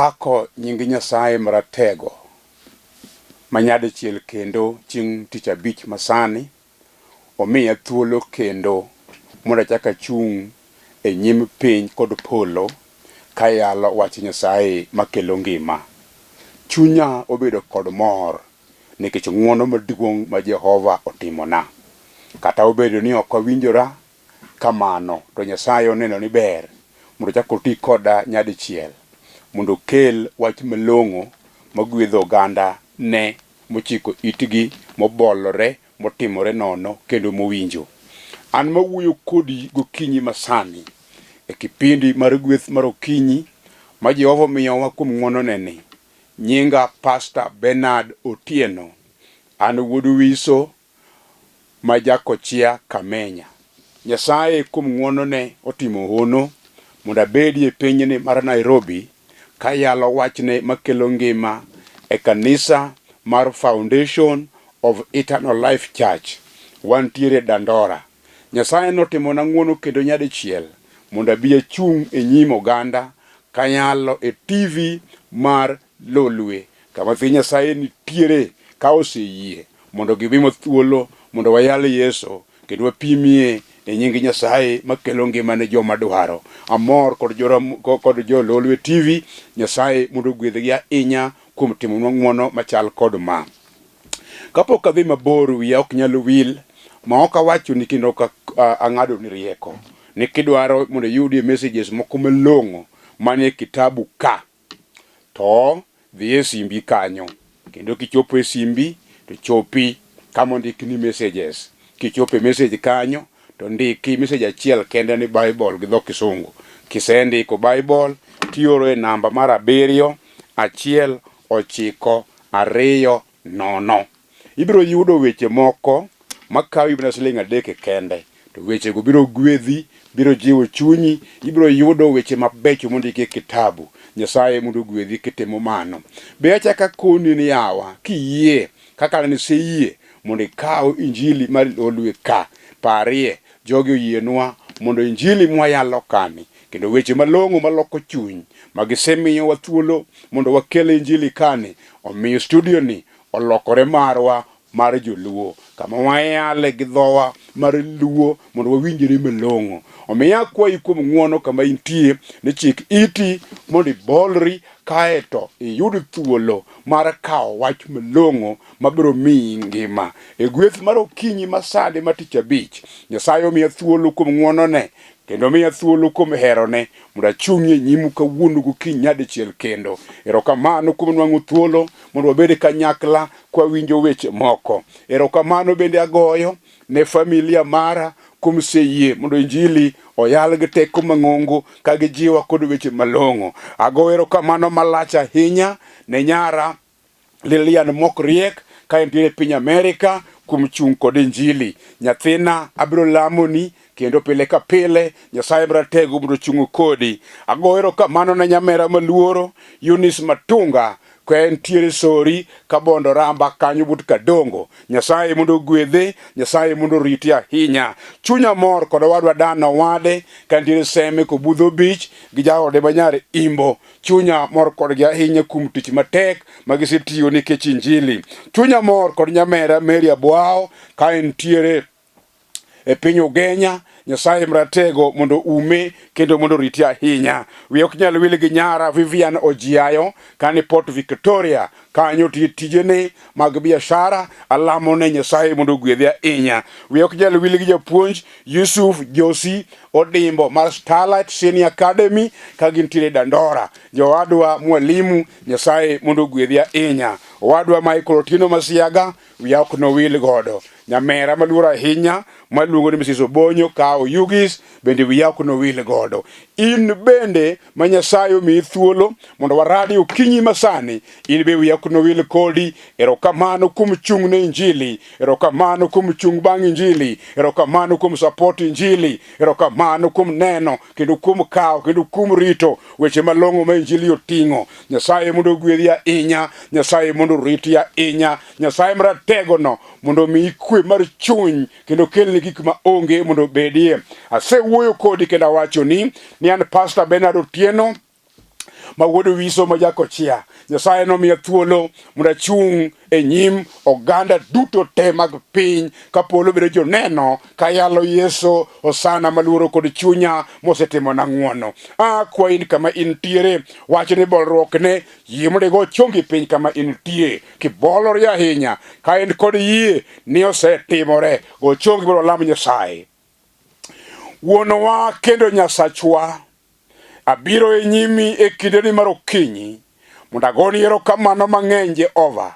Apako nying Nyasaye maratego manyade chiel kendo ching tich abich masani omiya thuolo kendo mondo achaka chung e nyim piny kod polo kayalo wach Nyasaye makelo ngima. Chunya obedo kod mor nikech ng'wono maduong' ma Jehova otimona. Kata obedo ni ok awinjora kamano, to Nyasaye oneno ni ber mondo chak oti koda nyadichiel mondo kel wach malong'o magwedho oganda ne mochiko itgi, mobolore, motimore nono kendo mowinjo. An mawuoyo kodi gokinyi masani e kipindi mar gweth mar okinyi ma Jehova miyowa kuom ng'wononeni. Nyinga Pastor Benard Otieno. An wuod Wiso ma Jakochia Kamenya. Nyasaye kuom ng'wonone otimo hono mondo abedi e pinyni mar Nairobi kayalo wachne makelo ngima e kanisa mar Foundation of Eternal Life Church wantiere Dandora. Nyasaye notimona ng'wono kendo nyadichiel mondo abi achung' e nyim oganda kayalo e TV mar Lolwe kama thi Nyasaye nitiere ka oseyie mondo gibimo thuolo mondo wayal Yesu kendo wapimie e nying Nyasaye makelo ngima ne joma dwaro. Amor kod jo Lolwe TV. Nyasaye mondo gwedhgi ahinya kuom timo ng'wono machal kod ma. Kapok adhi mabor, wiya ok nyal wil ma ok awacho ni kendo ang'ado ni rieko ni kidwaro mondo yudie messages moko malong'o manie kitabu ka, to dhi e simbi kanyo, kendo kichopo e simbi to chopi kama ondik ni messages. Kichopo e message kanyo to ndiki message achiel kende ni Bible gi dho Kisungu. Kisendiko Bible tioro e namba mar 71920. Ibiro yudo weche moko makawi mana siling 3 kende, to weche go biro gwedhi, biro jiwo chunyi. Ibiro yudo weche mabecho mondiki e kitabu. Nyasaye mondo gwedhi kitimo mano. Be achaka koni ni yawa kiyie kaka ne seyie mondo ikaw injili mar Lolwe ka. Parie jogi oyienwa mondo injili mwayalo kani kendo weche malong'o maloko chuny magisemiyo wa thuolo mondo wakel injili kani, omiyo studio ni olokore marwa mar joluo kama wayale gi dhowa mar luo mondo wawinjre malong'o. Omiyo akwayi kuom ng'wono kama intie ni chik iti mondo ibolri kaeto iyud thuolo mar kawo wach malong'o mabiro miyi ngima. E gweth mar okinyi masade ma tich abich, Nyasaye omiya thuolo kuom ng'wonone kendo omiya thuolo kuom herone mondo achung'ie nyimu kawuono gokinyi nyadichiel kendo. Erokamano kuom nwang'o thuolo mondo wabed kanyakla kwa winjo weche moko. Erokamano bende agoyo ne familia mara kuom seyie mondo injili oyal gi teko mang'ongo ka gijiwa kod weche malong'o. Ago erokamano malach ahinya ne nyara Lilian Mokriek ka entiere piny Amerika kuom chung' kod injili. Nyathina abiro lamoni kendo pile ka pile Nyasaye maratego mondo chung' kodi. Ago erokamano ne nyamera maluoro Eunice Matunga ka entiere Sori ka Bondo Ramba kanyo but Kadongo. Nyasaye mondo gwedhe, Nyasaye mondo riti ahinya. Chunya mor kod wadwa Dano Wade ka entiere Seme Kobudho Beach gi jaode manyare Imbo. Chunya mor kodgi ahinya kuom tich matek magisetiyo nikech injili. Chunya mor kod nyamera Mary Abwao ka entiere e piny Ugenya. Nyasaye maratego mondo ume kendo mondo riti ahinya. Wiya ok nyal wil gi nyara Vivian Ojiayo kani Port Victoria kanyo tijene mag biashara. Alamone Nyasaye mondo gwedhi ahinya. Wiya ok nyal wil gi japuonj Yusuf Josi Odimbo mar Starlight Senior Academy ka gintiere Dandora. Jowadwa mwalimu, Nyasaye mondo gwedhi ahinya. Owadwa Michael Otieno Masiaga wiya ok no wil godo. Nyamera maluoro ahinya maluongo ni Mrs. Obonyo ka Oyugis bende wiya ok no wil godo. In bende ma Nyasaye omiyi thuolo mondo waradi okinyi masani, in be wiya ok no wil kodi. Erokamano kuom chung' ne injili. Erokamano kuom chung' bang' injili. Erokamano kuom support injili. Erokamano kuom neno kendo kuom kawo kendo kuom rito weche malong'o ma injili oting'o. Nyasaye mondo gwedhi ahinya. Nyasaye mondo riti ahinya. Nyasaye maratego no mondo mi kwe mar chuny kendo kelni gik ma onge mondo bedie. Asewuoyo kodi kendo awacho ni an Pastor Benard Otieno ma wuod Wiso ma Jakochia. Nyasaye nomiya thuolo mondo achung' e nyim oganda duto te mag piny kapolo bedo joneno kayalo Yesu osana maluoro kod chunya mosetimo na ng'wono. Kwa in kama intiere wach ni bolruok ne yie mondo go chongi piny kama intie kibolore ahinya ka in kod yie ni osetimore go chongi biro lamo Nyasaye. Wuonwa kendo Nyasachwa, abiro e nyimi e kindeni mar okinyi mondo agoni erokamano mang'eny Jehova.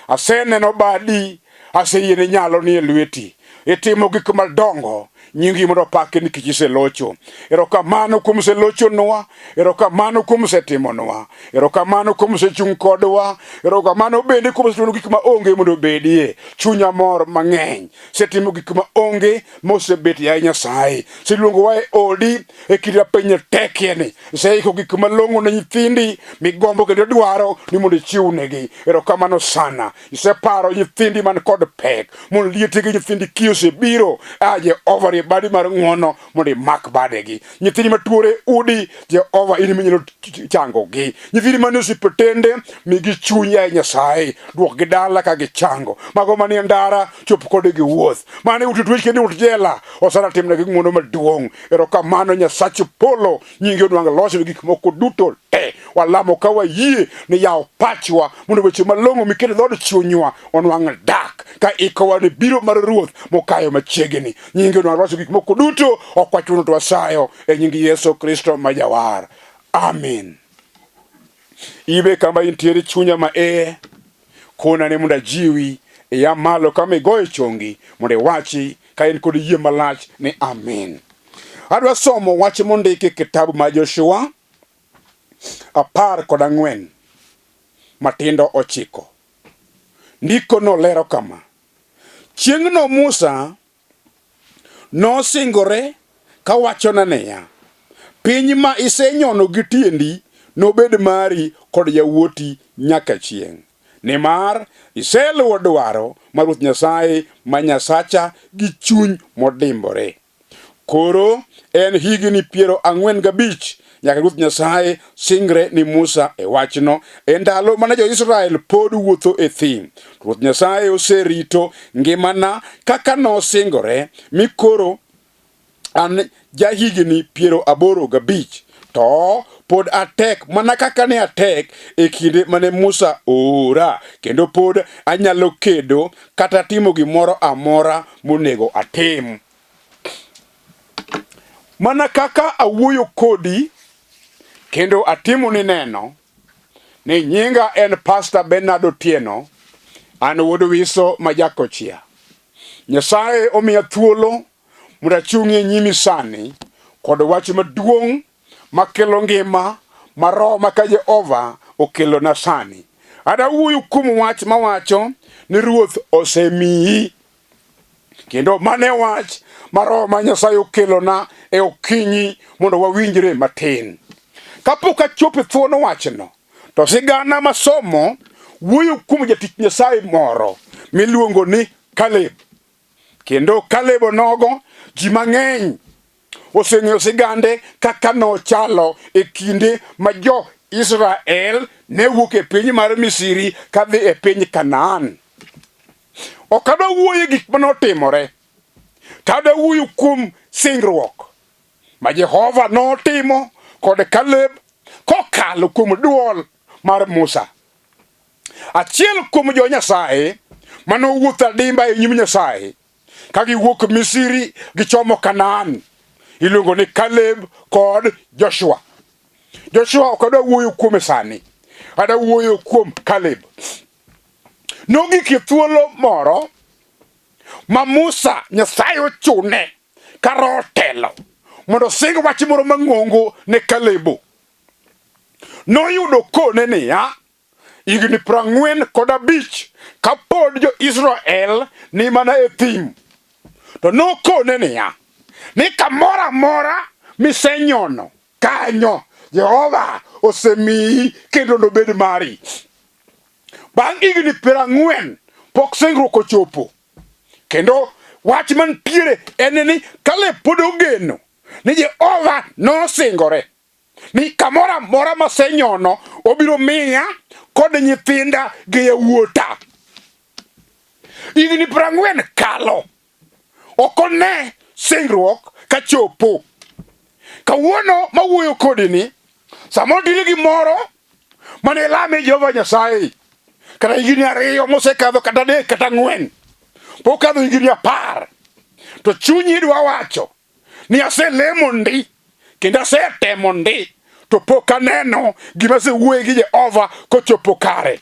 Aseneno badi, aseyiene nyalo ni e lweti, itimo gik madongo. Nyingi mondo opaki nikech iselocho. Erokamano kuom selochonwa, erokamano kuom setimonwa, erokamano kuom sechung' kodwa, erokamano bende kuom setimo gik maonge mondo obedie. Chunya mor mang'eny, setimo gik maonge mosebet ya Nyasaye. Siluongowa e odi e kinde piny tekieni, iseiko gik malong'o ne nyithindi migombo kendo dwaro ni mondo ichiwnegi. Erokamano sana, iseparo nyithindi man kod pek mondo lietigi nyithindi kio osebiro. Jehova badi mar ng'wono mondo imak badegi. Nyithindi matuore udi, Jehova in minyalo changogi. Nyithindi mane osiptende migi chuny ya Nyasaye, duokgi dala ka gichango. Mago manie ndara chop kodgi wuoth, mane ututwech kendo ut jela osana timnegi ng'wono maduong'. Erokamano Nyasach polo, nyingi onwang' loso gik moko duto te. Walamo ka wayie ni yaw pachwa mondo weche malong'o mikete dhod chunywa onwang' dak ka ikowa ni biro mar Ruoth mokayo machiegni. Nyingi onwang' loso gik moko duto, ok wachuno to wasayo e nying Yesu Kristo ma Jawar. Amen. Ibe kama intiere chunya ma kona ne mondo ajiwi ya malo kama igoyo chongi mondo iwachi ka in kod yie malach ni amen. Adwa somo wach mondiki kitabu ma Joshua 14 matindo 9. Ndiko no lero kama: chieng'no Musa nosingore kawachona niya, piny ma isenyono gi tiendi nobed mari kod yawuoti nyaka chieng', nimar iseluwo dwaro mar Ruoth Nyasaye ma Nyasacha gi chuny modimbore. Koro en higni 45 nyaka Ruoth Nyasaye singre ni Musa e wachno e ndalo mane jo-Israel pod wuotho e thim. Ruoth Nyasaye oserito ngimana kaka nosingore, mi koro an jahigni 85, to pod atek mana kaka ne atek e kinde mane Musa ora, kendo pod anyalo kedo kata timo gimoro amora monego atim. Mana kaka awuoyo kodi kendo atimo ni neno ni nyinga en Pastor Benard Otieno, an wuod Wiso ma Jakochia. Nyasaye omiya thuolo mondo achung'ie nyimi sani kod wach maduong' makelo ngima mar roho ma ka Jehova okelo na sani. Adawuoyo kuom wach mawacho ni Ruoth osemiyi, kendo mane wach mar roho ma Nyasaye okelo na e okinyi mondo wawinjre matin. Kapok achopo thuon wachno, to sigana masomo wuoyo kuom jatich Nyasaye moro miluongo ni Caleb. Kendo Caleb onogo ji mang'eny oseng'eyo sigande kaka nochalo e kinde ma jo-Israel ne wuok e piny mar Misri kadhi e piny Kanaan. Ok adwa wuoyo gik manotimore, to adwa wuoyo kuom singruok ma Jehova notimo kod Caleb kokalo kuom duol mar Musa. Achiel kuom jo-Nyasaye manowuotho adimba e nyim Nyasaye ka giwuok Misri gichomo Kanaan iluongo ni Caleb kod Joshua. Joshua ok adwa wuoyo kuome sani, adwa wuoyo kuom Caleb. Nogik e thuolo moro ma Musa Nyasaye ochune karo telo mondo sing wach moro mang'ongo ne Caleb. Noyudo kone niya, higni 45 kapod jo-Israel ni mana e thim, to nokone niya ni kamoro amora misenyono kanyo Jehova osemiyi kendo nobed mari. Bang' higni 40 pok singruok ochopo, kendo wach mantiere en ni Caleb pod ogeno ni Jehova nosingore ni kamora mora masenyono obiro miya kod nyithinda gi yawuota. Igni 40 kalo okone singruok kachopo. Kawuono mawuoyo kodi ni samoro dile gimoro mane lame Jehova Nyasaye kata igni 2 mosekadho kata 3 kata 4 pokadho igni 10 to chunyi dwa wacho ni aselemo ndi kendo asetemo ndi to pok aneno gima sewuoye gi Jehova kochopo kare.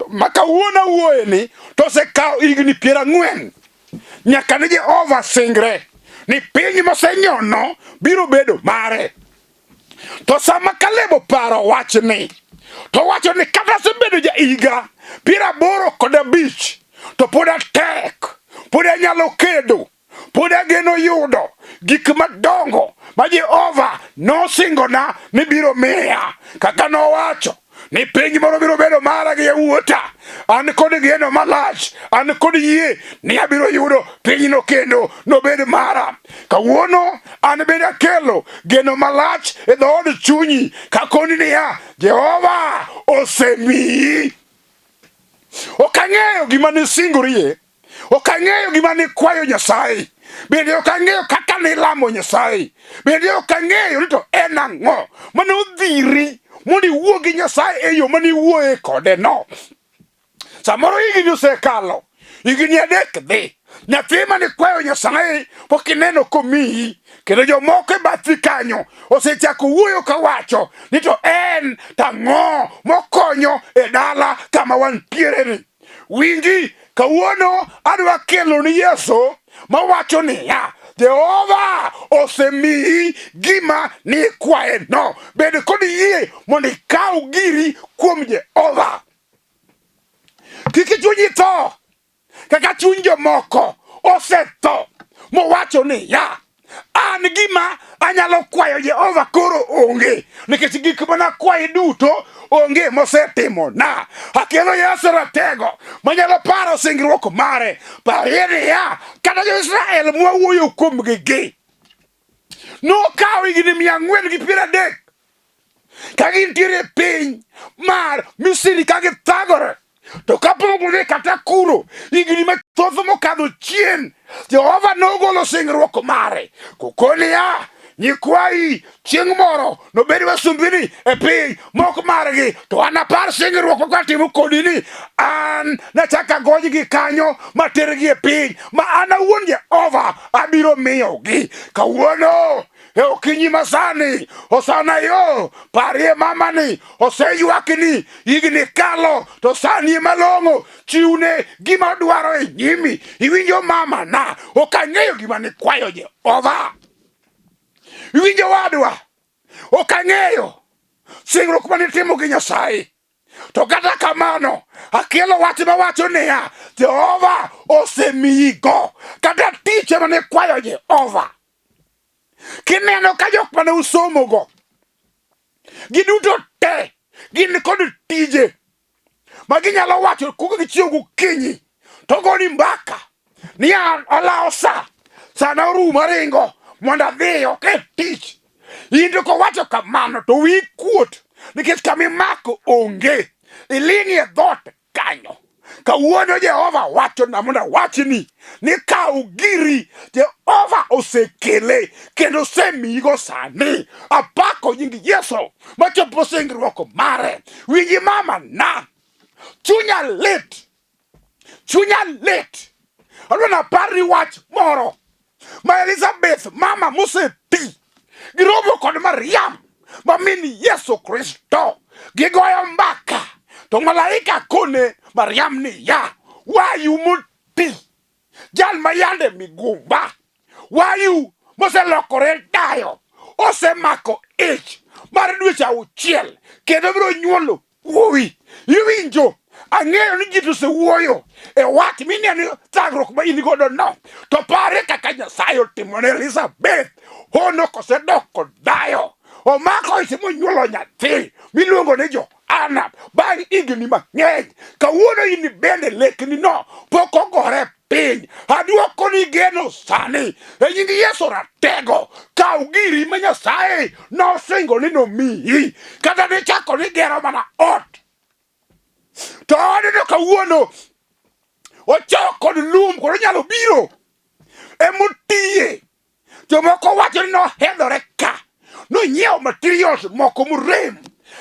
Maka wuona wuoye ni to sekao igni 40 nyaka ni Jehova singre ni piny mosenyono biro bedo mare. To sama Kaleb paro wachni to wacho ni kata sebedo ja higa 85 to pod atek, pod anyalo kedo, pod ageno yudo gik madongo ma Jehova nosingona ni biro miya, kaka nowacho ni piny moro biro bedo mara gi yawuota. An kod geno malach, an kod yie ni abiro yudo pinyno kendo nobed mara. Kawuono an bende akelo geno malach e dhood chunyi kakoni niya, Jehova osemiyi. Ok ang'eyo gima nisingorie, ok ang'eyo gima nikwayo Nyasaye, bende ok ang'eyo kaka nilamo Nyasaye, bende ok ang'eyo ni to en ang'o mane odhiri mondo iwuo gi Nyasaye e yo mane iwuoye kode no. Samoro igni osekalo, igni 3 dhi, nyathi mane kwayo Nyasaye pok ineno komiyi, kendo jomoko e bathi kanyo osechako wuoyo kawacho ni to en tang'o mokonyo e dala kama wantiere ni. Winji, kawuono adwa kelo ni Yesu mawacho niya, Jehova osemiyi gima nikwaye no. Bed kod yie mondo ikaw giri kuom Jehova. Kik chunyi tho kaka chuny jomoko osetho mowacho niya, an gima anyalo kwayo Jehova koro onge, nikech gik mana kwaye duto onge mosetimo na. Akelo Yesu ratego manyalo paro singruok mare. Parie niya, kata jo-Israel mwawuoyo kuomgi gi nokawo igni 430 ka gintiere piny mar Misri ka githagore. To kapok ni kata kuro igni mathoth mokadho chien, Jehova nogolo singruok mare kokoni ya nyikwayi chieng' moro nobed wasumbini e piny mok margi. To an apar singruok katimo kodi ni an nachaka gonygi kanyo matergi e piny ma an awuon Jehova abiro miyogi. Kawuono e okinyi masani osana yo parie mamani oseyuakni igni kalo to sani malong'o chiwne gima dwaro e nyimi. Iwinjo mama na ok ang'eyo gima nikwayo Jehova. Iwinjo wadwa, ok ang'eyo singruok manitimo gi Nyasaye. To kata kamano akelo wach mawacho niya, Jehova osemiyigo kata tich mane kwayo Jehova. Kineno ka jok mane usomogo giduto te gin kod tije ma ginyalo wacho kuka gichiewo gokinyi to goni mbaka ni an olawo sana orumo ringo mondo adhi ok e tich. In to kowacho kamano to wi kuot nikech kamimako onge, iling'i e dhot kanyo. Kawuono Jehova wacho na mondo awachni ni kaw giri Jehova osekele kendo osemiyigo sani. Apako nying Yesu machopo singruok mare. Winji mama na chunya lit. Adwa napari wach moro ma Elizabeth mama moseti giromo kod Mariam mamini Yesu Kristo gigoyo mbaka. To malaika kone Mariam ni ya wayu muti jal mayande migumba, wayu moselokore dayo osemako ich mar dweche 6 kendo biro nyuolo wuowi. Iwinjo, ang'eyo ni ji osewuoyo e wach mineno thagruok ma in godo no. To pare kaka Nyasaye otimo ne Elizabeth. Hono kosedoko dayo, omako ich monyuolo nyathi miluongo ni Johana bang' igni mang'eny. Kawuono in bende lekni no pok ogore piny. Aduoko ni geno sani e nying Yesu ratego. Kaw giri ma Nyasaye nosingo ni nomiyi. Kata nichako ni gero mana ot. To odno kawuono ochoko kod lum kod nyalo biro emotiye. Jomoko wacho ni nohedhore ka. Nonyiewo materials moko murem.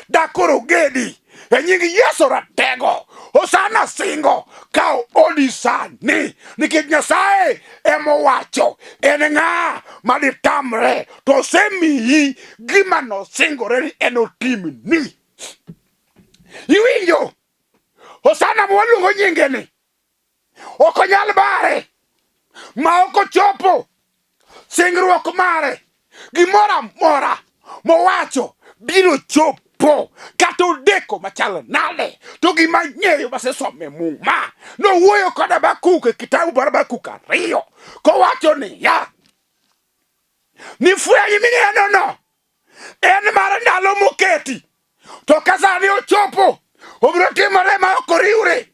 Dakoro gedi. E nying Yesu ratego. Osana singo. Kaw odi sani. Nikech Nyasaye emowacho. En ng'a maditamre. To osemiyi gima nosingore ni enotimni. Iwinjo? Osana mwaluongo nyingeni. Okonyal bare. Ma okochopo singruok mare. Gimora mora mowacho biro chopo. Kata odeko machalo nade. To gima ng'eyo basesome Muma. Nowuoyo kod Habakuk e kitabu mar Habakuk 2. Kowacho niya. Ni fweny mineno no. En mar ndalo moketi. To kasani ochopo. Obiro timore ma ok oriwre.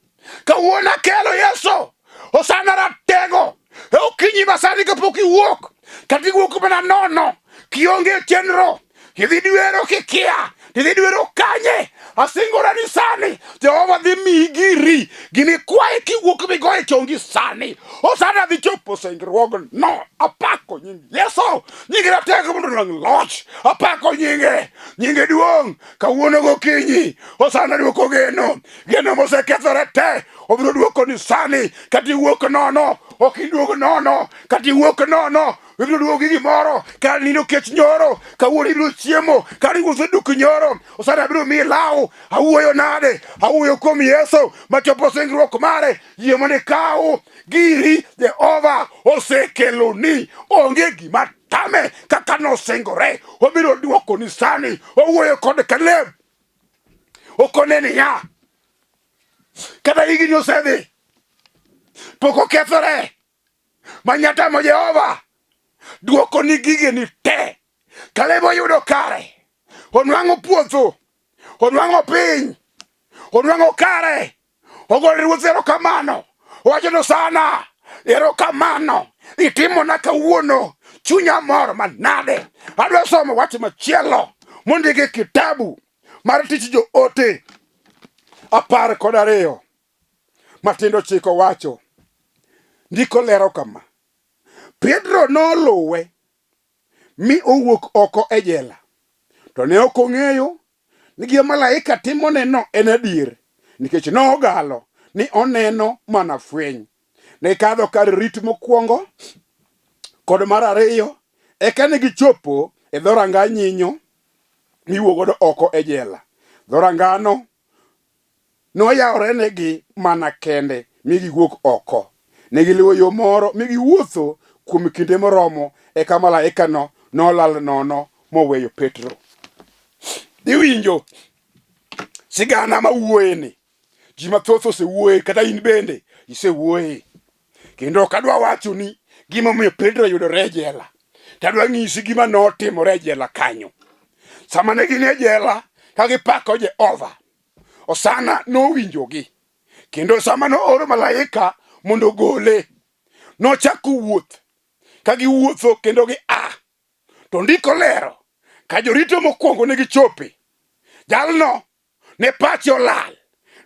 Kawuono akelo Yesu. Osana ratego. E okinyi masani kapok iwuok. Kata iwuok mana nono. Kionge chenro. Idhi dwero kikia. Idhi dwero kanye. Asingora ni sani. Jehova dhi miyi giri. Gini kwaye kiwuok migoye chongi sani. Osana dhi chopo singruok no. Apako nyingi Yesu. Nyingi ratego mondo lang loch. Apako nyinge. Nyinge duong'. Kawuono gokinyi. Osana duoko geno. Geno mosekethore te. Obiro duoko ni sani. Kati iwuok nono. Ok iduog nono. Kati iwuok nono. Ibiro duogi gimoro. Ka nindo kech nyoro. Kawuono ibiro chiemo. Kari wuotho duk nyoro. Osana biro miyi law. Awuoyo nade. Awuoyo kuom Yesu. Machopo singruok mare. Yie mondo ikaw giri Jehova osekeloni. Onge gima tame kaka nosingore. Obiro duoko ni sani. Owuoyo kod Kaleb. Okone niya. Kata higni osedhi. Pok okethore. Manyatamo Jehova. Duoko ni gigeni te. Kaleb oyudo kare. Onwang'o puotho. Onwang'o piny. Onwang'o kare. Ogolo Ruoth erokamano. Owacho ni Osana erokamano. Itimona kawuono. Chunya mor manade. Adwa somo wach machielo mondiki e kitabu mar tich joote 12. Matindo chiko wacho. Ndiko lero kama. Pedro noluwe mi owuok oko e jela. To ne ok ong'eyo ni gima malaika timoneno en adier. Nikech nogalo ni oneno mana fweny. Ne kadho kar rit mokwongo kod mar 2. Eka ne gichopo e dhoranga nyinyo miwuogodo oko e jela. Dhorangano noyawre negi mana kende mi giwuok oko. Ne giluwo yo moro mi giwuotho kuom kinde moromo. Eka malaikano nolal nono moweyo Petro. Iwinjo sigana mawuoyeni. Ji mathoth osewuoye kata in bende isewuoye. Kendo kadwa wacho ni gima omiyo Pedro yudore e jela. Tadwa ng'isi gima notimore e jela kanyo. Sama ne gin e jela ka gipako Jehova, Osana nowinjogi. Kendo sama nooro malaika mondo gole, nochako wuoth. Ka giwuotho kendo to ndiko lero ka jorito mokwongo ne gichope. Jalno ne pache olal.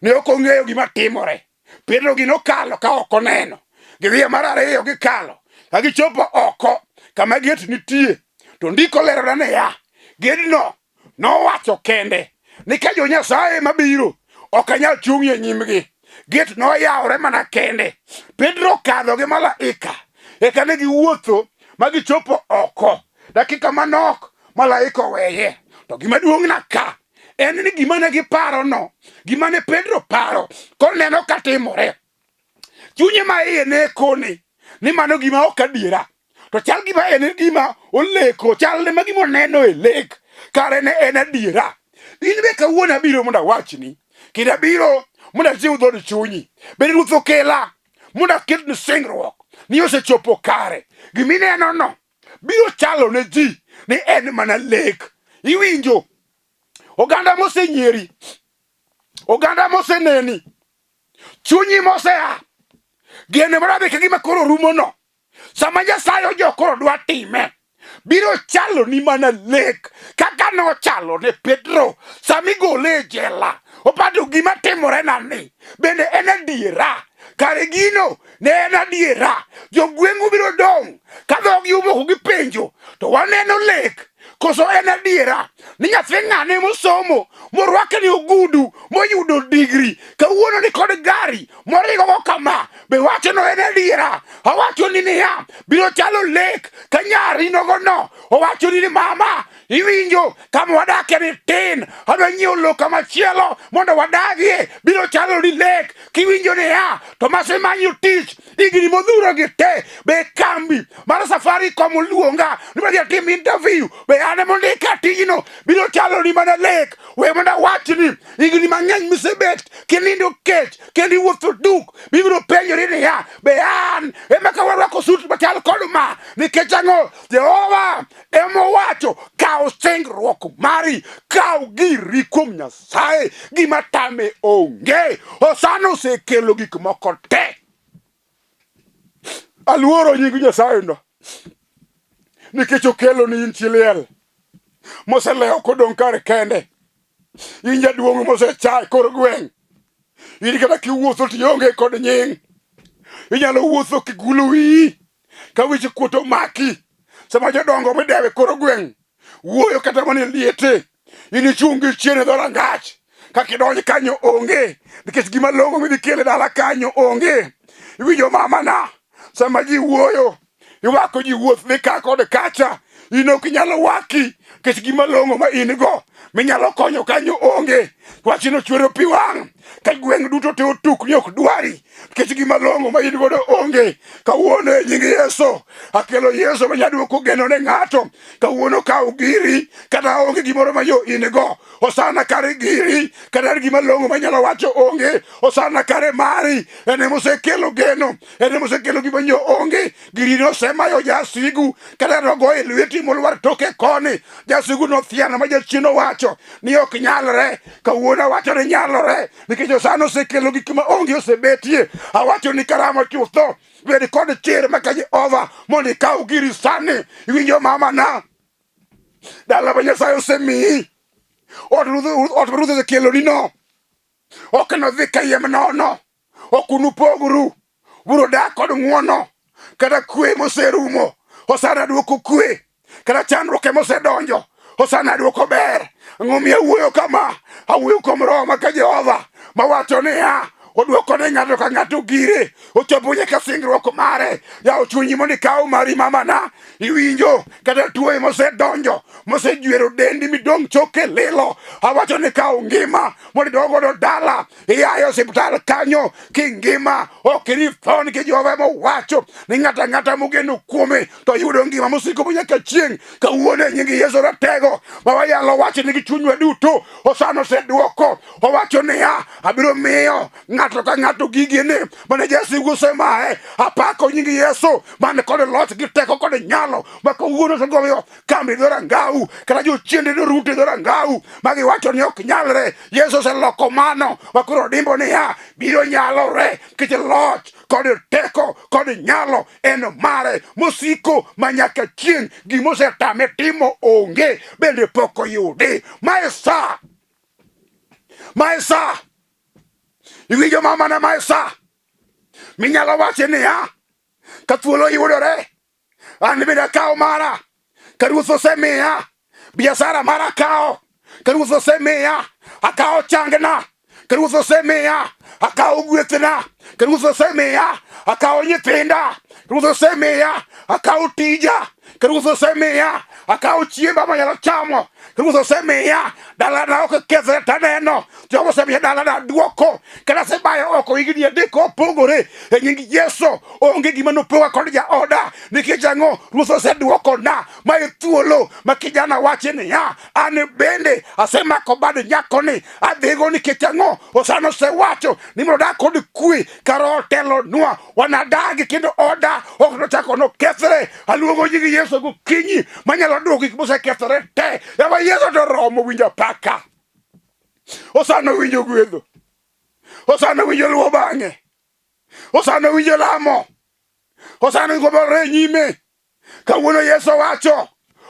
Ne ok ong'eyo gima timore. Pedro gi nokalo ka ok oneno. Gidhi mar 2 gikalo. Ka gichopo oko kama get nitie. To ndiko lero niya. Gedno nowacho kende ni ka jo Nyasaye mabiro ok anyal chung' e nyimgi. Get noyawre mana kende. Pedro kadho gi malaika. Eka ne giwuotho ma gichopo oko. Dakika manok malaika oweye. To gima duong'na ka en ni gima ne giparo no. Gima ne Pedro paro koneno katimore. Chunye ma iye ne kone ni mano gima ok adiera. To chal gima en gima oleko. Chal ne ma gima oneno e lek. Kare ne en adiera. In be kawuono abiro mondo awachni. Kendo abiro mondo ajiw dhod chunyi. Bende Ruoth okela mondo akelni singruok ni osechopo kare. Gimineno no biro chalo ne ji ni en mana lek. Iwinjo? Oganda mosenyeri. Oganda moseneni. Chunyi mosea. gene marabe ke gima koro rumo no sama Nyasaye jo koro dwa time biro chalo ni mana lek kaka no chalo ne Pedro sami gole jela opado gima timore nani bende en adiera kare gino ne en adiera jogwengu biro dong ka dhog yumo gi penjo to waneno lek koso en adiera ni nyathi ng'ane mosomo morwake ni ogudu moyudo digri kawuono ni kod gari morigo go kama be wacho no en adiera awacho ni niya biro chalo lek ka nyari nogo no owacho ni mama iwinjo kama wadake ni tin adwa nyiewo lo kama chielo mondo wadagie biro chalo ni lek kiwinjo niya to masemanyo tich igni modhuro gi te be kambi mar safari komo luonga ni badhi atim interview be ane mondika tijno biro chalo ni mana lek we monda wachni igni mang'eny misebet kinindo kech kendi wuotho duk bibiro penjori niya be an ema ka warwako sut machal kod ma nikech ang'o Jehova emowacho kaw singruok mari kaw giri kuom Nyasaye gima tame onge osano osekelo gik moko te aluoro nying Nyasaye no nikech okelo ni in chiliel moseleo kodong' kar kende in jaduong' mosechay kor gweng' in kata kiwuotho tionge kod nying inyalo wuotho kigulo wiyi ka wich kuot omaki sama jodongo midewe kor gweng' wuoyo kata mana liete inichungi chien e dhorangach kakidonj kanyo onge nikech gima longo midhi kele dala kanyo onge iwinjo mamana sama ji wuoyo iwako ji wuoth dhi ka kod kacha in ok inyalo waki nikech gima longo ma in go minyalo konyo kanyo onge wachino chwero pi wang' ka gweng' duto te otukni ok dwari nikech gima longo ma in godo onge kawuono e nying Yesu akelo Yesu manyaduoko geno ne ng'ato kawuono kaw giri kata onge gimoro ma yo in go osana kare giri kata gima longo manyalo wacho onge osana kare mari ene mosekelo geno ene mosekelo gima nyo onge giri no semayo jasigu kata rogo e lweti molwar toke koni jasigu no thiana ma jachino wacho ni ok nyalre kawuono wacho ni nyalore nikech osano osekelo gik ma onge osebetie awacho ni karamo chutho bed kod chir maka Jehova mondo ikaw giri sani iwinjo mama na dala ma Nyasaye osemiyi od Ruoth osekelo ni no ok nodhi kayiem nono ok unupogru biro dak kod ng'uono kata kwe moserumo osana duoko kwe kata chandruok mosedonjo osana duoko ber ng'omiyo awuoyo kama awuoyo kuom Roho maka Jehova mawacho niya oduoko ne ng'ato ka ng'ato gire ochopo nyaka singruok mare yaw chunyi mondo ikaw mari mamana iwinjo kata tuoye mosedonjo mosejwero dendi midong' choke lilo awacho ni kaw ngima mondo idog godo dala iaye osiptal kanyo kingima ok iritho nikech Jehova mowacho ni ng'ato ang'ata mogeno kuome to yudo ngima mosiko nyaka chieng' kawuono e nying Yesu ratego ma wayalo wacho ni gi chunywa duto osano oseduoko owacho niya abiro miyo ng'ato ka ng'ato gigene mane jasigu osemaye apako nying Yesu man kod loch gi teko kod nyalo ma kawuono segoyo kambi dhorangau kata jochiende dorute dhorangau ma giwacho ni ok nyalre Yesu oseloko mano ma koro dimbo niya biro nyalore nikech loch kod teko kod nyalo en mare mosiko manyaka chieng' gimosetame timo onge bende pok oyudi maesa iwinjo mama na maesa minyalo wache niya ka thuolo yudore an bende akaw mara ka Ruoth osemiya biashara mara akaw ka Ruoth osemiya akaw changna ka Ruoth osemiya akaw gwethna ka Ruoth osemiya akaw nyithinda Ruoth osemiya akaw tija ka Ruoth osemiya akaw chiemba manyalo chamo ka Ruoth osemiya dalana ok kethre taneno Jehova osemiya dalana duoko kata sebayo oko higni adek opogore e nying Yesu onge gima nopoga kod jaoda nikech ang'o Ruoth oseduoko na ma e thuolo ma kijana wache niya an bende asemako bad nyakoni adhigo nikech ang'o osano osewacho ni mondo dak kod kwe kar otelo nwa wanadagi kendo oda ok nochako nokethre aluongo nying Yesu gokinyi manyalo duoko gik mosekethore te yawa Yesu to romo winjo paka osano winjo gwedho osano winjo luwo bang'e Osano winjo lamo. Osano ngobore nyime. Kawuono Yesu wacho.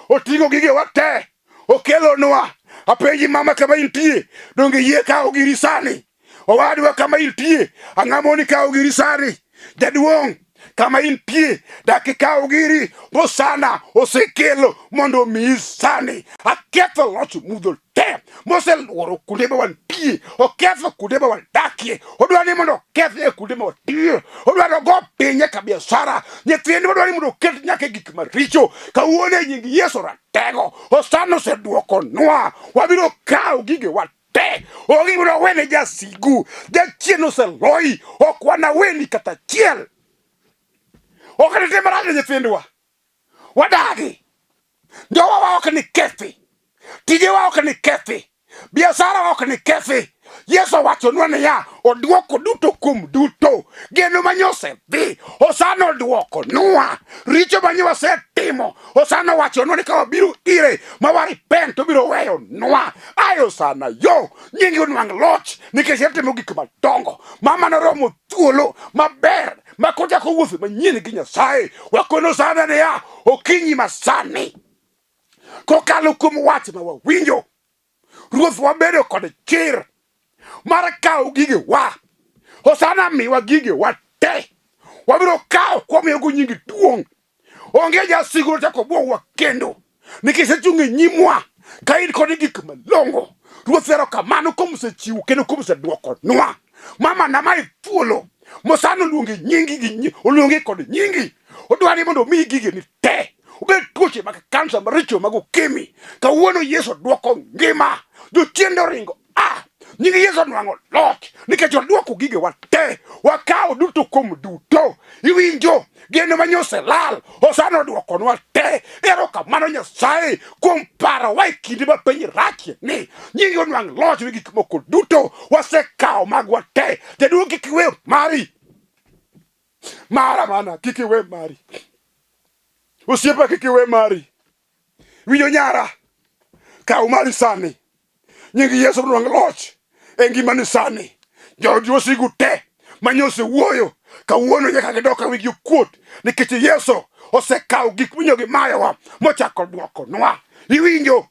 Otingo gige wate. Okelonwa. Apenji mama kama intie. Donge yie kao giri sani. Owadwa kama intie. Angamoni kao giri sani. Jaduong. Kama intie. Daki kao giri. Mosana. Osekelo. Mondo misani. Aketho locho mudho te. Mose oro kudeba wan pie. Oketho kudeba wan dakie. Odwani mondo ketho kudeba wan tie. Odwani go pinye kabiasara. Nyethindi odwani mondo ket nyake gik maricho. Kawuone nyingi Yesu ratego. Osano se duoko nwa. Wabiro kao gige wate. Ogibiro wene jasigu. Jachieno se loi. Okwana weni kata chiel. Okane marade nyethindwa. Wadagi. Ndowa wa okani kethi. Tije wa okani kethi. Biasara wa okani kethi. Yesu wacho nwane ya. Oduoko duto kum duto. Geno manyose vi. Osano duoko nwa. Richo manyewa se timo. Osano wacho nwane kawa biru ire. Mawari pen to biro weyo nwa. Ayo sana yo. Nyingi unwang loch. Nikeshete mugi kumadongo. Mama na romo thuolo. Maber. Makoja kuwuthi. Manyini ginya sae. Wakono sana ne ya. Okinyi masani. Kokalo kum wach ma wawinjo. Ruoth wabedo kod chir. Mara kao gige wa. Osana miwa gige wa te. Wabiro kao kwa miyogu nyingi duong. Onge jasigu chako buong wa kendo. Nikise chungi nyimwa. Kaid kodi gik malongo. Ruoth erokamano kuom sechiwo kendo kuom seduoko nwa. Mama na mai thuolo. Mosano luongi nyingi oluongi kod nyingi. Odwani mondo mi gige ni te. Ubed tuoche mag kansa maricho mag ukimwi. Kawuono Yesu duoko ngima. Jochiendo ringo. Nyingi Yesu nwango loch. Nikech oduoko gige wate. Wakao duto kuom duto. Iwinjo. Geno manyose lal. Osano duoko nwa te. Erokamano Nyasaye kuom paro wa kinde ma piny rachie ni. Nyingi onwang loch wi gik moko duto. Wasekao mag wate. Jaduong' kik iwe mari. Mara mana kik iwe mari. Osiepa kik iwe mari. Winjo nyara. Kao mari sani. Nyingi Yesu nwang loch. Engimani sani. Josigu te. Manyose wuoyo. Kawuono nyaka gidoka wigi okuot. Nikech Yesu osekao gik winjo gi mayowa. Mochako duoko nwa. Iwinjo.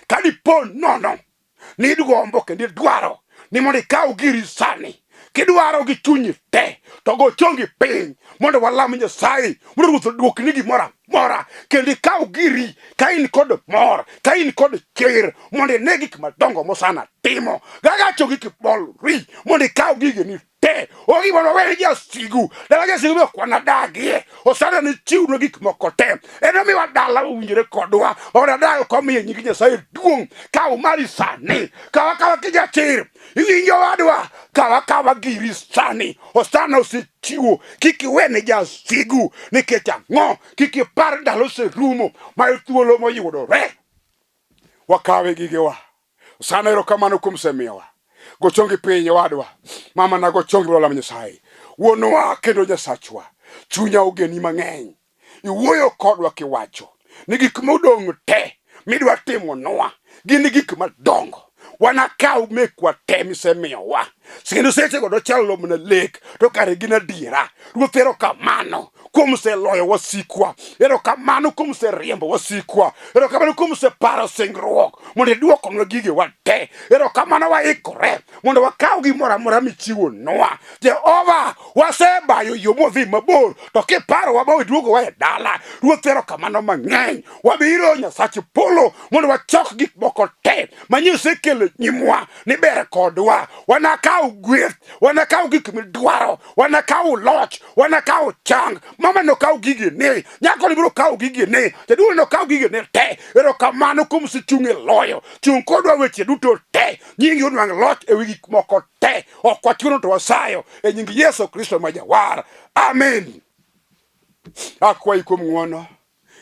Kadipon nono. Nidgombo kendo idwaro. Ni mondo ikao giri sani. Kidwaro gi chunyi te. To go chongi piny. Mondo walam Nyasaye. Mondo Ruoth oduokni gimoro amora. Kendo ikao giri. Ka in kod mor. Ka in kod chir. Mondo ine gik madongo mosana timo. Gagacho gik bolri. Mondo ikao gige ni te. Ogi mondo wene jasigu. Dala jasigu me kwana dagie. Osana ni chiwno gik moko te. Eno miwa dala uwinjore kodwa. Oda dayo komiye nyingi Nyasaye duong'. Kao mari sani. Kawa kijachir. Iwinjo wadwa. Kawa giri sani. Osana osechiwo. Kiki wene jasigu. Nikech ang'o. Kiki par ndalo serumo. Ma thuolo moyudore. Wakawe gigewa. Osana erokamano kuom semiyowa. Gochongi piny wadwa. Mama na gochongi rolam Nyasaye. Wuonwa kendo Nyasachwa. Chunya ogeni mang'eny. Iwuoyo kodwa kiwacho. Ni gik modong' te. Midwa timo nwa. Gin gik madongo. Wanakao mekwa te misemiyowa. Kendo seche go dochalo mana lek. To kare gin adiera. Ruoth erokamano kuom seloyo wasikwa. Erokamano kuom seriembo wasikwa. Erokamano kuom separo singruok. Mondo iduokonwa gige wate. Erokamano waikore. Mondo wakao gimoro amora michiwo nwa. Jehova wasebayo yo modhi mabor. To kiparo waba iduogo wa e dala. Ruoth erokamano mang'eny. Wabiro Nyasache polo. Mondo wachok gik moko te. Manyise kelo nyimwa. Ni ber kodwa. Wanakao gweth. Wanakao gik midwaro. Wanakao loch. Wanakao chang. Mama no kao gige ne. Nyako ni biro kao gige ne. Jaduong' no kao gige ne te. Erokamano kuom sichung' e loyo. Chung' kodwa weche duto te. Nyingi unwang loch e wi gik moko te. Ok wachuno to wasayo. E nying Yesu Kristo ma jawar. Amen. Akwayi kuom ng'wono.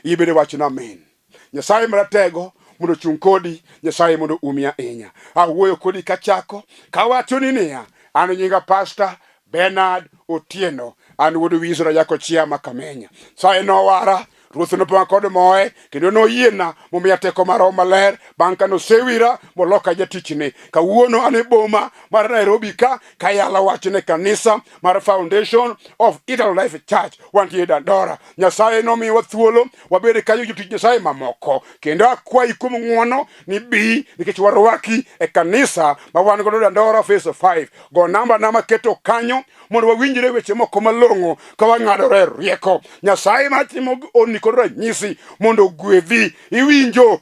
Ibede wachna amen. Nyasaye maratego. Mondo chung' kodi. Nyasaye mondo umi ahinya. Awuoyo kodi kachako. Kawacho ni niya. Ano nyinga Pastor Benard Otieno. An wuod Wiso na jako chia makamenya. Saye no wara. Ruoth nopong'a kod moe kendo noyiena momiya teko mar Roho Maler bang' ka nosewira moloka jatichne. Kawuono an e boma mar Nairobi ka yalo wachne kanisa mar Foundation of Eternal Life Church wantie Dandora. Nyasaye nomiwa thuolo wabede kanyo jotich Nyasaye mamoko, kendo akwayi kuom ng'wono ni bi nikech warwaki e kanisa ma wan godo Dandora Phase 5. Go namba nama keto kanyo mondo wawinjre weche moko malong'o ka wang'adore rieko. Nyasaye matimo onni kod ranyisi mondo gwedhi. Iwinjo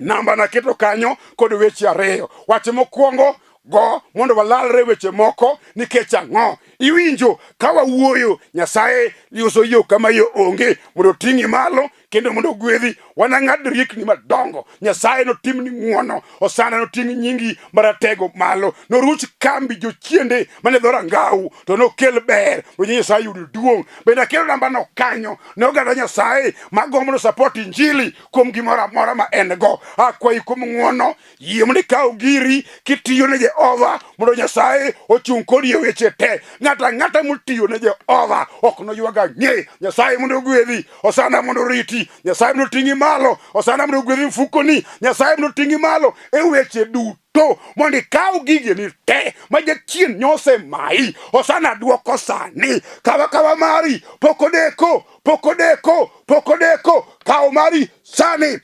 namba na keto kanyo kod weche ariyo. Wach mokwongo, go mondo walalre weche moko nikech ang'o. Iwinjo ka wawuoyo Nyasaye loso yo kama yo onge mondo ting'i malo kendo mondo gwedhi. Wanang'ad riekni madongo. Nyasaye notimni ng'wono. Osana noting' nyingi maratego malo. Noruch kambi jochiende mane dho rangau to nokel ber mondo Nyasaye yud duong'. Bende akelo namba no kanyo ne oganda Nyasaye magombo no support injili kuom gimoro amora ma en go. Akwayi kuom ng'wono, yie mondo ikaw giri kitiyo ne Jehova mondo Nyasaye ochung' kodi e weche te. Ng'ata motiyo ne Jehova ok noywaga ng'e. Nyasaye mondo gwedhi. Osana mondo riti. Nyasaye mondo ting'i malo. Osana mondo gwedhi mfukoni. Nyasaye mondo ting'i malo e weche duto mondo ikaw gigeni te ma jachien nyose mai. Osana duoko sani. Kawa mari pokodeko. Kaw mari sani.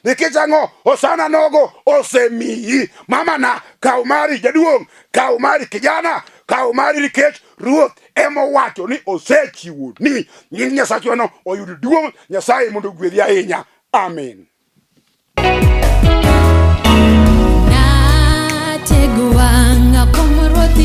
Nikech ang'o? Osana nogo osemiyi. Mama na kaw mari jaduong'. Kaw mari kijana. Kaw mari nikech Ruoth emo wacho ni osechiwo ni. Nying Nyasaye no oyud duong'. Nyasaye mondo gwedhi ahinya. Amen. Nategwanga kuom Ruoth